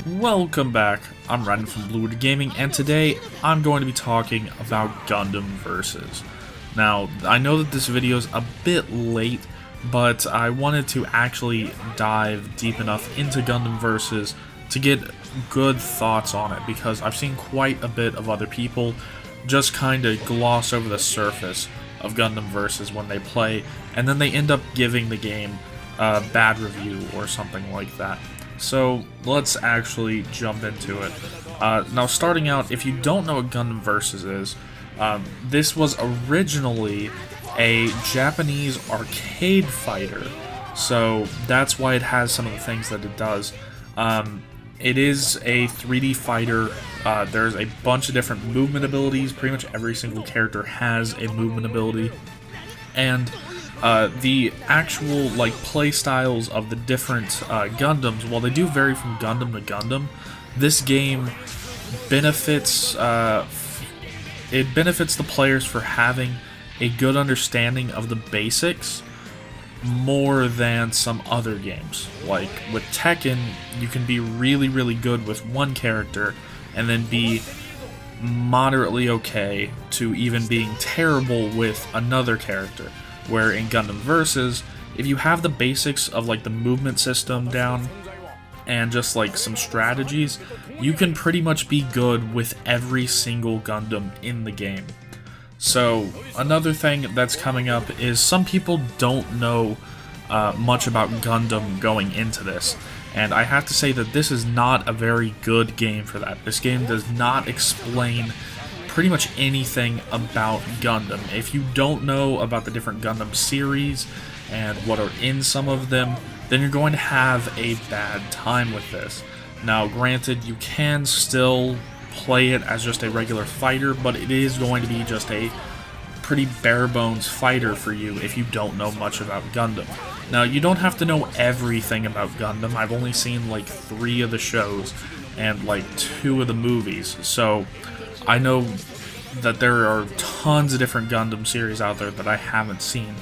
Welcome back, I'm Ryan from Bluewood Gaming, and today I'm going to be talking about Gundam Versus. Now, I know that this video is a bit late, but I wanted to actually dive deep enough into Gundam Versus to get good thoughts on it, because I've seen quite a bit of other people just kind of gloss over the surface of Gundam Versus when they play, and then they end up giving the game a bad review or something like that. So let's actually jump into it. Now, starting out, if you don't know what Gundam Versus is, this was originally a Japanese arcade fighter, so that's why it has some of the things that it does. It is a 3D fighter. There's a bunch of different movement abilities. Pretty much every single character has a movement ability, and the actual play styles of the different Gundams, while they do vary from Gundam to Gundam, this game benefits it benefits the players for having a good understanding of the basics more than some other games. Like with Tekken, you can be really good with one character and then be moderately okay to even being terrible with another character. Where in Gundam Versus, if you have the basics of the movement system down and just some strategies, you can pretty much be good with every single Gundam in the game. So another thing that's coming up is some people don't know much about Gundam going into this, and I have to say that this is not a very good game for that. This game does not explain pretty much anything about Gundam. If you don't know about the different Gundam series and what are in some of them, then you're going to have a bad time with this. Now, granted, you can still play it as just a regular fighter, but it is going to be just a pretty bare-bones fighter for you if you don't know much about Gundam. Now, you don't have to know everything about Gundam. I've only seen 3 of the shows and 2 of the movies, so I know that there are tons of different Gundam series out there that I haven't seen,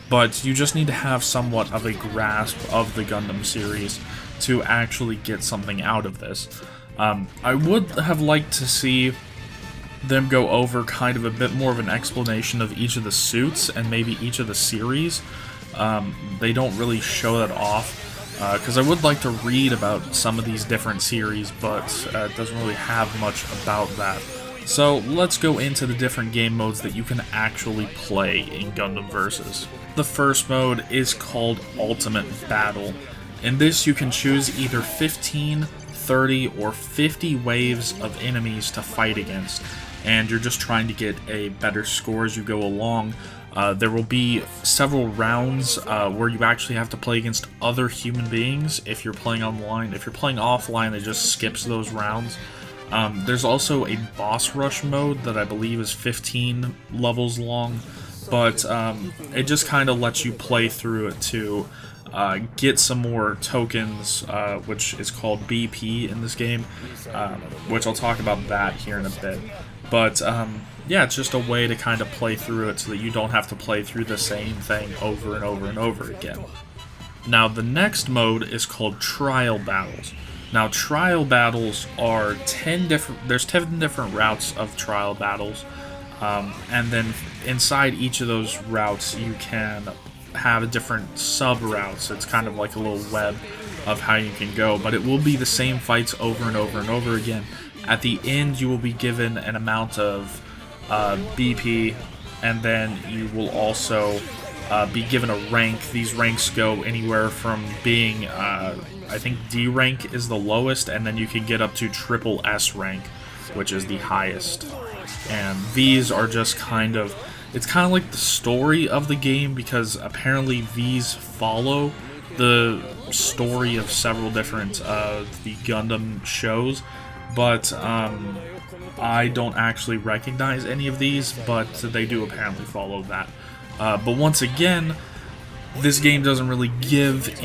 but you just need to have somewhat of a grasp of the Gundam series to actually get something out of this. I would have liked to see them go over kind of a bit more of an explanation of each of the suits and maybe each of the series. They don't really show that off, because I would like to read about some of these different series, but it doesn't really have much about that. So let's go into the different game modes that you can actually play in Gundam Versus. The first mode is called Ultimate Battle. In this you can choose either 15, 30, or 50 waves of enemies to fight against, and you're just trying to get a better score as you go along. There will be several rounds where you actually have to play against other human beings if you're playing online. If you're playing offline, it just skips those rounds. There's also a boss rush mode that I believe is 15 levels long, but it just kind of lets you play through it to get some more tokens, which is called BP in this game, which I'll talk about that here in a bit. But yeah, it's just a way to kind of play through it so that you don't have to play through the same thing over and over and over again. Now, the next mode is called Trial Battles. Now, trial battles are 10 different routes of trial battles, and then inside each of those routes you can have different sub-routes. It's kind of like a little web of how you can go, but it will be the same fights over and over and over again. At the end, you will be given an amount of BP, and then you will also be given a rank. These ranks go anywhere from being I think D rank is the lowest, and then you can get up to triple S rank, which is the highest. And these are just it's kind of like the story of the game, because apparently these follow the story of several different the Gundam shows, but I don't actually recognize any of these, but they do apparently follow that. But once again, this game doesn't really give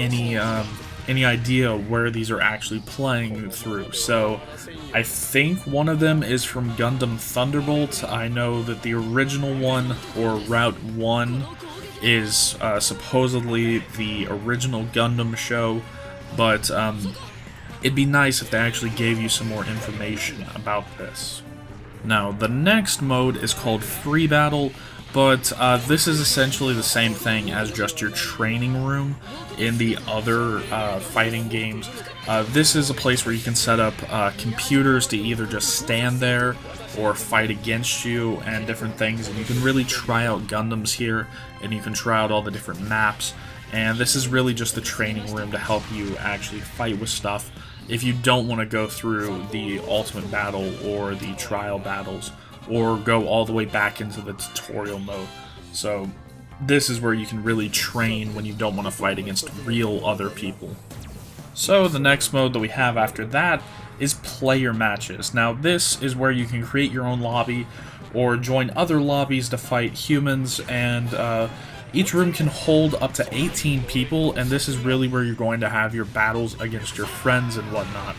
any idea where these are actually playing through. So I think one of them is from Gundam Thunderbolt. I know that the original one, or Route 1, is supposedly the original Gundam show, but it'd be nice if they actually gave you some more information about this. Now, the next mode is called Free Battle, but this is essentially the same thing as just your training room in the other fighting games. This is a place where you can set up computers to either just stand there or fight against you and different things, and you can really try out Gundams here, and you can try out all the different maps, and this is really just the training room to help you actually fight with stuff if you don't want to go through the ultimate battle or the trial battles, or go all the way back into the tutorial mode. So this is where you can really train when you don't want to fight against real other people. So the next mode that we have after that is player matches. Now this is where you can create your own lobby or join other lobbies to fight humans, and each room can hold up to 18 people, and this is really where you're going to have your battles against your friends and whatnot.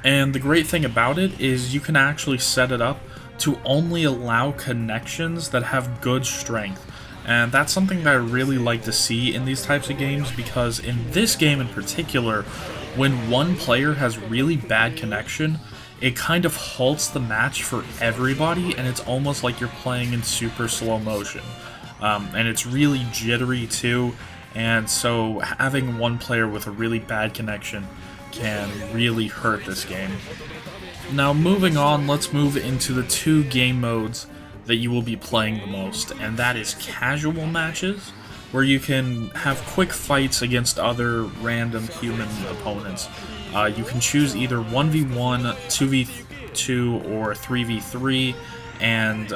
And the great thing about it is you can actually set it up to only allow connections that have good strength. And that's something that I really like to see in these types of games, because in this game in particular, when one player has really bad connection, it kind of halts the match for everybody, and it's almost like you're playing in super slow motion. And it's really jittery too, and so having one player with a really bad connection can really hurt this game. Now moving on, let's move into the two game modes that you will be playing the most, and that is casual matches, where you can have quick fights against other random human opponents. You can choose either 1v1, 2v2, or 3v3, and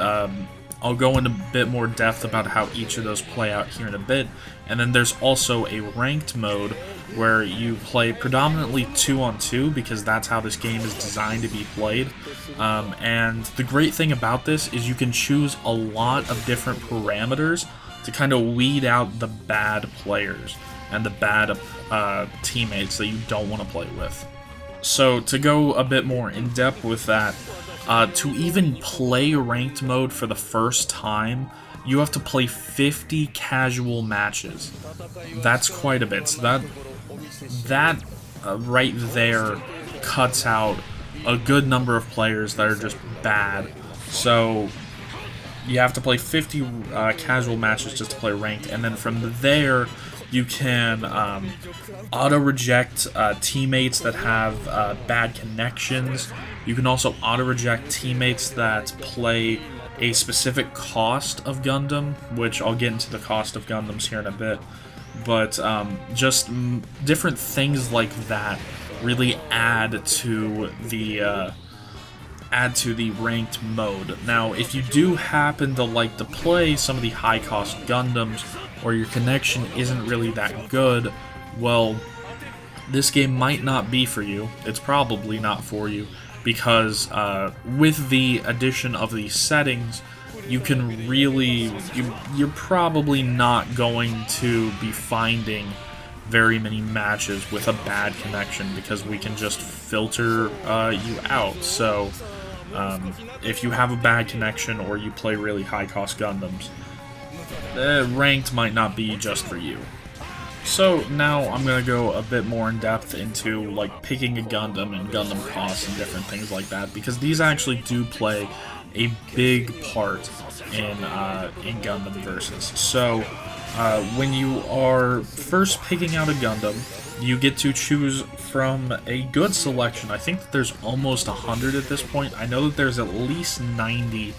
I'll go into a bit more depth about how each of those play out here in a bit. And then there's also a ranked mode where you play predominantly 2-on-2, because that's how this game is designed to be played. And the great thing about this is you can choose a lot of different parameters to kind of weed out the bad players and the bad teammates that you don't want to play with. So to go a bit more in depth with that, to even play ranked mode for the first time, you have to play 50 casual matches. That's quite a bit. So that right there cuts out a good number of players that are just bad. So you have to play 50 casual matches just to play ranked, and then from there you can auto-reject teammates that have bad connections. You can also auto-reject teammates that play a specific cost of Gundam, which I'll get into the cost of Gundams here in a bit. But just different things like that really add to the ranked mode. Now, if you do happen to like to play some of the high-cost Gundams, or your connection isn't really that good, well, this game might not be for you. It's probably not for you, because with the addition of these settings, you can really, you're probably not going to be finding very many matches with a bad connection, because we can just filter you out. So if you have a bad connection or you play really high-cost Gundams, ranked might not be just for you. So now I'm going to go a bit more in depth into like picking a Gundam and Gundam costs and different things like that, because these actually do play a big part in Gundam Versus. So when you are first picking out a Gundam, you get to choose from a good selection. I think that there's almost 100 at this point. I know that there's at least 90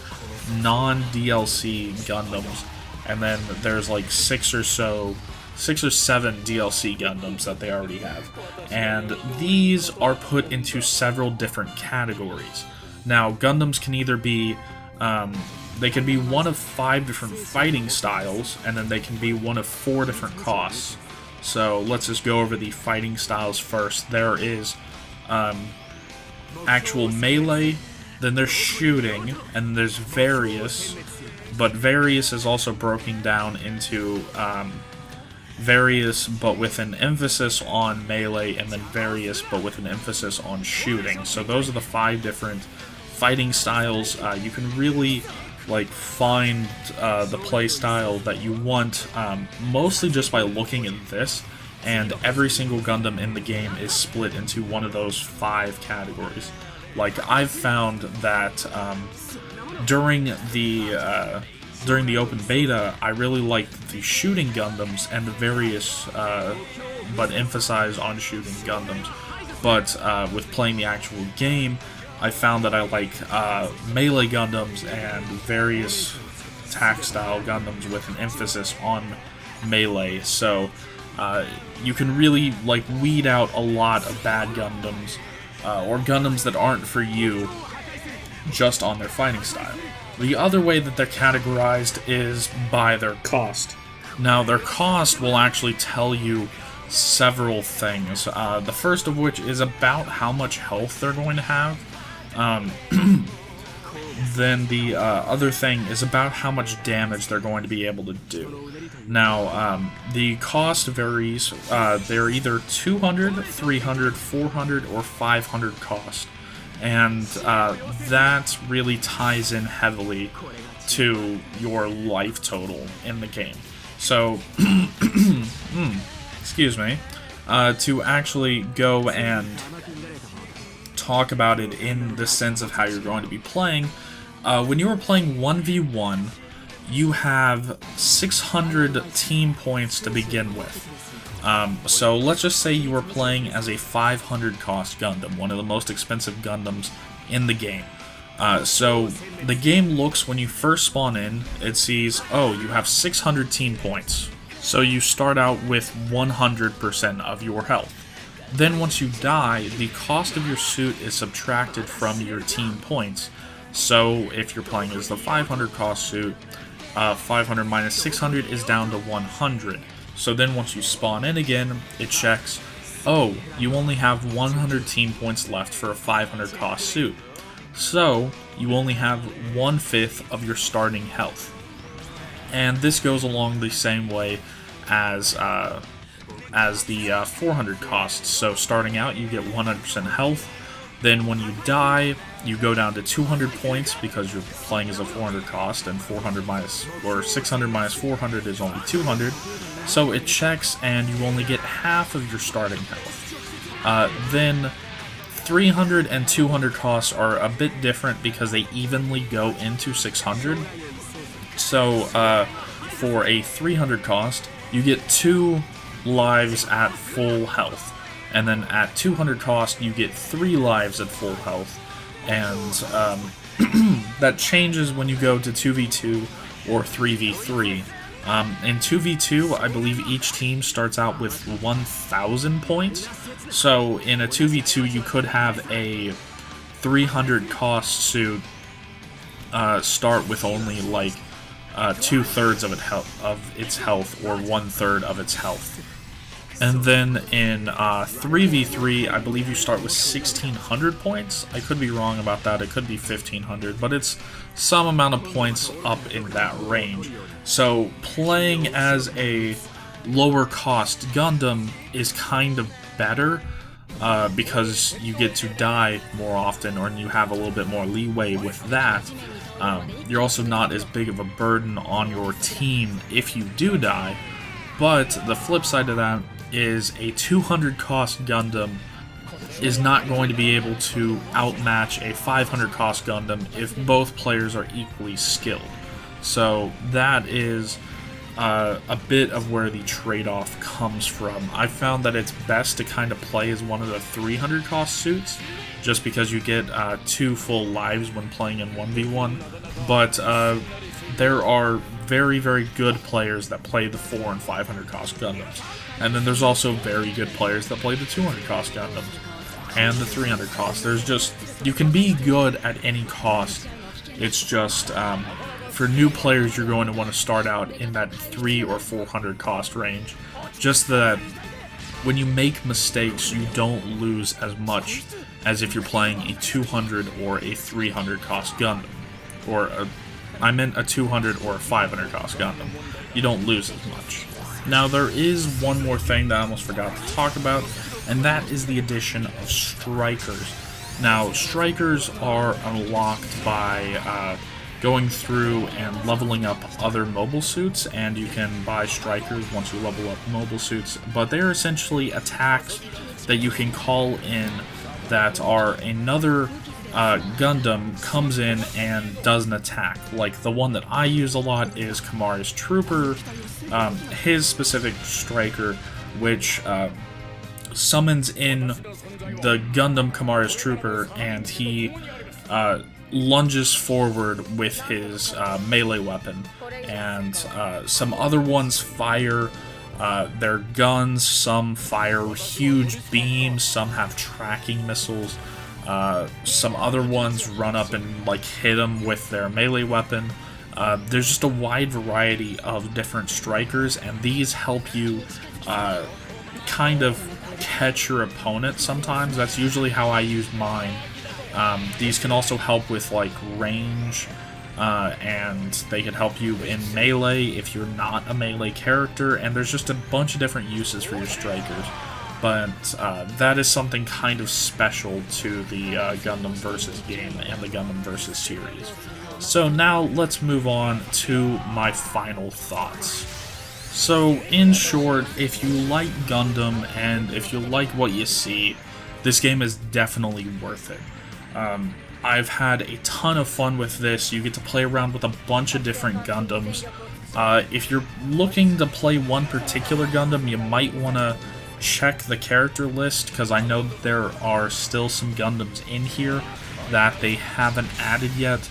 non-DLC Gundams, and then there's like 6 or 7 DLC Gundams that they already have. And these are put into several different categories. Now, Gundams can either be, they can be one of 5 different fighting styles, and then they can be one of 4 different costs. So let's just go over the fighting styles first. There is actual melee, then there's shooting, and there's various, but various is also broken down into various but with an emphasis on melee, and then various but with an emphasis on shooting. So those are the 5 different fighting styles. You can really like find the play style that you want, mostly just by looking at this. And every single Gundam in the game is split into one of those 5 categories. Like, I've found that during the open beta, I really liked the shooting Gundams and the various, but emphasize on shooting Gundams. But with playing the actual game, I found that I like melee Gundams and various attack-style Gundams with an emphasis on melee. So you can really like weed out a lot of bad Gundams, or Gundams that aren't for you, just on their fighting style. The other way that they're categorized is by their cost. Now, their cost will actually tell you several things. The first of which is about how much health they're going to have. Then the other thing is about how much damage they're going to be able to do. Now, the cost varies. They're either 200, 300, 400, or 500 cost. And that really ties in heavily to your life total in the game. So, excuse me, to actually go and talk about it in the sense of how you're going to be playing, when you are playing 1v1, you have 600 team points to begin with. So let's just say you are playing as a 500 cost Gundam, one of the most expensive Gundams in the game. So the game looks, when you first spawn in, it sees, oh, you have 600 team points. So you start out with 100% of your health. Then once you die, the cost of your suit is subtracted from your team points. So if you're playing as the 500 cost suit, 500 minus 600 is down to 100. So then once you spawn in again, it checks, oh, you only have 100 team points left for a 500 cost suit. So you only have 1/5 of your starting health. And this goes along the same way as the 400 costs. So starting out, you get 100% health. Then when you die, you go down to 200 points because you're playing as a 400 cost, and 600 minus 400 is only 200. So it checks, and you only get half of your starting health. Then 300 and 200 costs are a bit different because they evenly go into 600. So for a 300 cost, you get 2 lives at full health. And then at 200 cost, you get 3 lives at full health. And that changes when you go to 2v2 or 3v3. In 2v2, I believe each team starts out with 1,000 points. So in a 2v2, you could have a 300 cost suit start with only like 2/3 of its health, or 1/3 of its health. And then in 3v3, I believe you start with 1,600 points. I could be wrong about that. It could be 1,500, but it's some amount of points up in that range. So playing as a lower cost Gundam is kind of better because you get to die more often, or you have a little bit more leeway with that. You're also not as big of a burden on your team if you do die. But the flip side of that is a 200 cost Gundam is not going to be able to outmatch a 500 cost Gundam if both players are equally skilled. So that is a bit of where the trade-off comes from. I found that it's best to kind of play as one of the 300 cost suits, just because you get 2 full lives when playing in 1v1. But there are very, very good players that play the 400 and 500 cost Gundams. And then there's also very good players that play the 200 cost Gundams and the 300 cost. There's just, you can be good at any cost. It's just, for new players, you're going to want to start out in that 300 or 400 cost range. Just that when you make mistakes, you don't lose as much as if you're playing a 200 or a 300 cost Gundam. I meant a 200 or a 500 cost Gundam. You don't lose as much. Now, there is one more thing that I almost forgot to talk about, and that is the addition of strikers. Now, strikers are unlocked by going through and leveling up other mobile suits, and you can buy strikers once you level up mobile suits, but they are essentially attacks that you can call in that are another Gundam comes in and does an attack. Like the one that I use a lot is Kamari's Trooper, his specific striker, which summons in the Gundam Kamari's Trooper, and he lunges forward with his melee weapon. And some other ones fire their guns, some fire huge beams, some have tracking missiles. Some other ones run up and like hit them with their melee weapon. There's just a wide variety of different strikers, and these help you kind of catch your opponent sometimes. That's usually how I use mine. These can also help with like range, and they can help you in melee if you're not a melee character, and there's just a bunch of different uses for your strikers. But that is something kind of special to the Gundam Versus game and the Gundam Versus series. So now let's move on to my final thoughts. So in short, if you like Gundam and if you like what you see, this game is definitely worth it. I've had a ton of fun with this. You get to play around with a bunch of different Gundams. If you're looking to play one particular Gundam, you might want to check the character list, because I know that there are still some Gundams in here that they haven't added yet.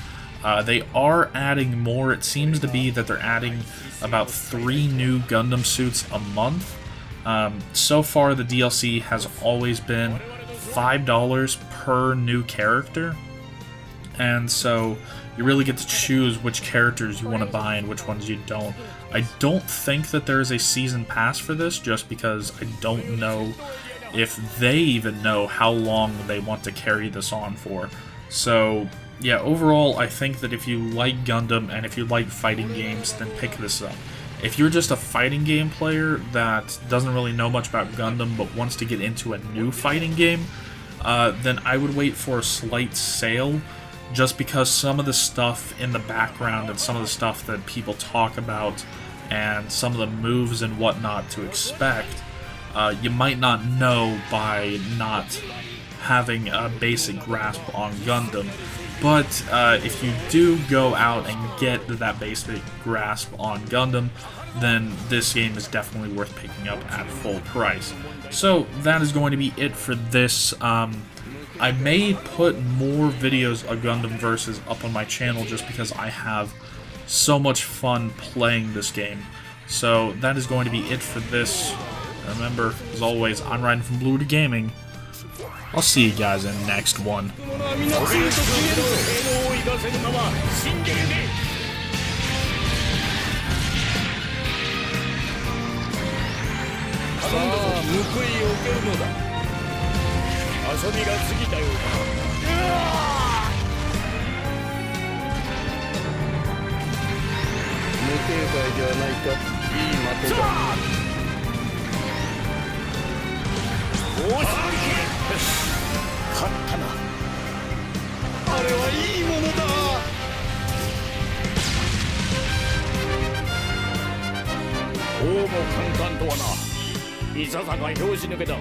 They are adding more. It seems to be that they're adding about 3 new Gundam suits a month. So far, the DLC has always been $5 per new character, and so you really get to choose which characters you want to buy and which ones you don't. I don't think that there is a season pass for this, just because I don't know if they even know how long they want to carry this on for. So yeah, overall, I think that if you like Gundam and if you like fighting games, then pick this up. If you're just a fighting game player that doesn't really know much about Gundam but wants to get into a new fighting game, then I would wait for a slight sale, just because some of the stuff in the background and some of the stuff that people talk about and some of the moves and whatnot to expect, you might not know by not having a basic grasp on Gundam. But if you do go out and get that basic grasp on Gundam, then this game is definitely worth picking up at full price. So that is going to be it for this. I may put more videos of Gundam Versus up on my channel just because I have so much fun playing this game. So that is going to be it for this. Remember, as always, I'm Ryan from Blue to Gaming. I'll see you guys in the next one. 遊びが過ぎたようだ。無警戒ではないか。いい的だ。おし勝ったな。あれはいいものだ。こうも簡単とはな。いささか拍子抜けだ。